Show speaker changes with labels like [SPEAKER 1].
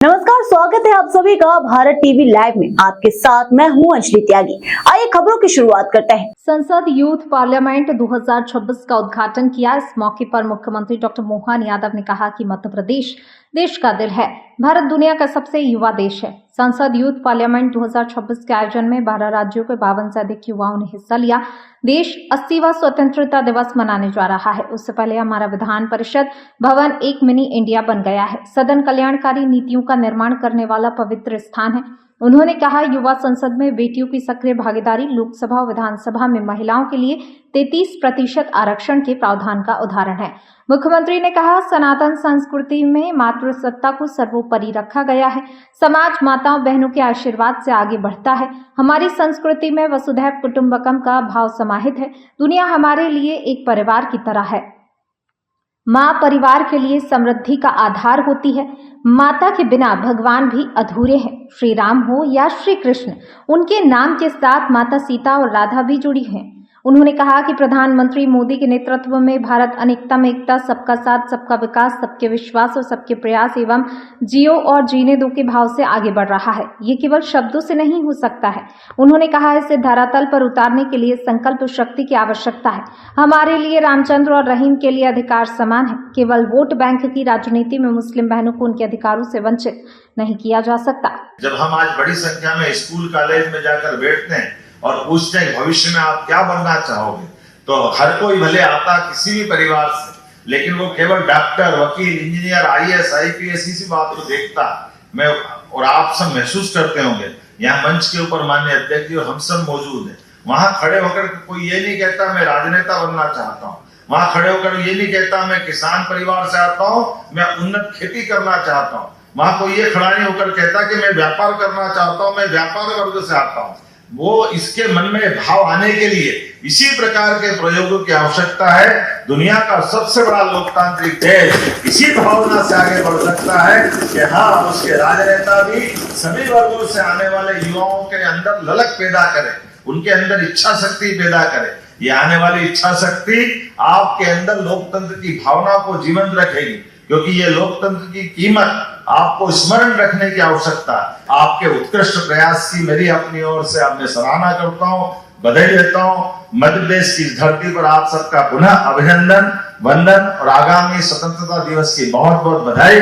[SPEAKER 1] नमस्कार, स्वागत है आप सभी का भारत टीवी लाइव में। आपके साथ मैं हूं अंजलि त्यागी। आइए खबरों की शुरुआत करते हैं। संसद यूथ पार्लियामेंट 2026 का उद्घाटन किया। इस मौके पर मुख्यमंत्री डॉक्टर मोहन यादव ने कहा कि मध्य प्रदेश देश का दिल है। भारत दुनिया का सबसे युवा देश है। संसद यूथ पार्लियामेंट 2026 के आयोजन में 12 राज्यों के 52 से अधिक युवाओं ने हिस्सा लिया। देश 80वां स्वतंत्रता दिवस मनाने जा रहा है। उससे पहले हमारा विधान परिषद भवन एक मिनी इंडिया बन गया है। सदन कल्याणकारी नीतियों का निर्माण करने वाला पवित्र स्थान है। उन्होंने कहा, युवा संसद में बेटियों की सक्रिय भागीदारी लोकसभा और विधानसभा में महिलाओं के लिए 33% आरक्षण के प्रावधान का उदाहरण है। मुख्यमंत्री ने कहा, सनातन संस्कृति में मातृसत्ता को सर्वोपरि रखा गया है। समाज माताओं बहनों के आशीर्वाद से आगे बढ़ता है। हमारी संस्कृति में वसुधैव कुटुंबकम का भाव समाहित है। दुनिया हमारे लिए एक परिवार की तरह है। माँ परिवार के लिए समृद्धि का आधार होती है। माता के बिना भगवान भी अधूरे हैं। श्री राम हो या श्री कृष्ण, उनके नाम के साथ माता सीता और राधा भी जुड़ी हैं। उन्होंने कहा कि प्रधानमंत्री मोदी के नेतृत्व में भारत अनेकता में एकता, सबका साथ, सबका विकास, सबके विश्वास और सबके प्रयास एवं जियो और जीने दो के भाव से आगे बढ़ रहा है। ये केवल शब्दों से नहीं हो सकता है। उन्होंने कहा, इसे धरातल पर उतारने के लिए संकल्प शक्ति की आवश्यकता है। हमारे लिए रामचंद्र और रहीम के लिए अधिकार समान है। केवल वोट बैंक की राजनीति में मुस्लिम बहनों को उनके अधिकारों से वंचित नहीं किया जा सकता।
[SPEAKER 2] जब हम आज बड़ी संख्या में स्कूल कॉलेज में जाकर बैठते हैं और पूछते हैं भविष्य में आप क्या बनना चाहोगे, तो हर कोई भले आता किसी भी परिवार से, लेकिन वो केवल डॉक्टर, वकील, इंजीनियर, आईएएस, आईपीएस इसी बात को देखता। मैं और आप सब महसूस करते होंगे, यहाँ मंच के ऊपर माननीय अध्यक्ष जी और हम सब मौजूद हैं। वहां खड़े होकर कोई ये नहीं कहता मैं राजनेता बनना चाहता हूँ। वहां खड़े होकर ये नहीं कहता मैं किसान परिवार से आता हूँ, मैं उन्नत खेती करना चाहता हूँ। वहां कोई ये खड़ा नहीं होकर कहता कि मैं व्यापार करना चाहता हूँ, मैं व्यापार वर्ग से आता हूँ। वो इसके मन में भाव आने के लिए इसी प्रकार के प्रयोगों की आवश्यकता है। दुनिया का सबसे बड़ा लोकतांत्रिक देश इसी भावना से आगे बढ़ सकता है कि हाँ, उसके राजनेता भी सभी वर्गों से आने वाले युवाओं के अंदर ललक पैदा करें, उनके अंदर इच्छा शक्ति पैदा करें। ये आने वाली इच्छा शक्ति आपके अंदर लोकतंत्र की भावना को जीवंत रखेगी, क्योंकि ये लोकतंत्र की कीमत आपको स्मरण रखने की आवश्यकता है। आपके उत्कृष्ट प्रयास की मेरी अपनी ओर से आपने सराहना करता हूँ, बधाई देता हूँ। मध्य प्रदेश की धरती पर आप सबका पुनः अभिनंदन, वंदन और आगामी स्वतंत्रता दिवस की बहुत बहुत बधाई।